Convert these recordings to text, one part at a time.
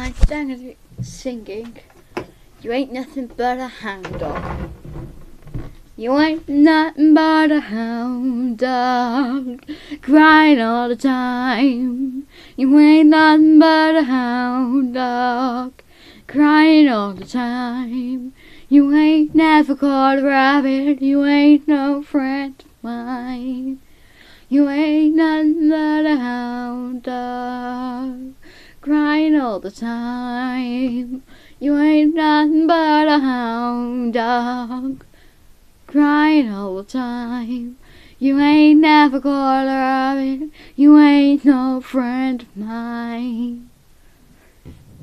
Hi, today I'm going to be singing You Ain't Nothing But a Hound Dog. You ain't nothing but a hound dog, crying all the time. You ain't nothing but a hound dog, crying all the time. You ain't never caught a rabbit, you ain't no friend of mine. You ain't nothing but a hound dog, crying all the time. You ain't nothing but a hound dog, crying all the time. You ain't never caught a rabbit, you ain't no friend of mine.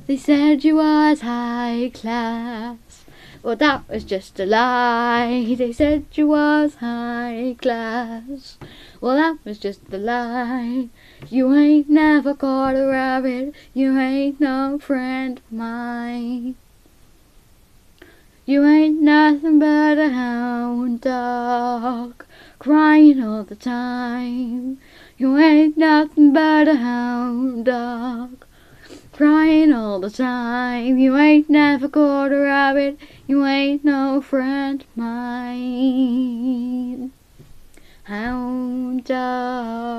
They said you was high class, well that was just a lie. They said you was high class, well that was just a lie. You ain't never caught a rabbit, you ain't no friend of mine. You ain't nothing but a hound dog, crying all the time. You ain't nothing but a hound dog, crying all the time. You ain't never caught a rabbit, you ain't no friend of mine. Hound dog.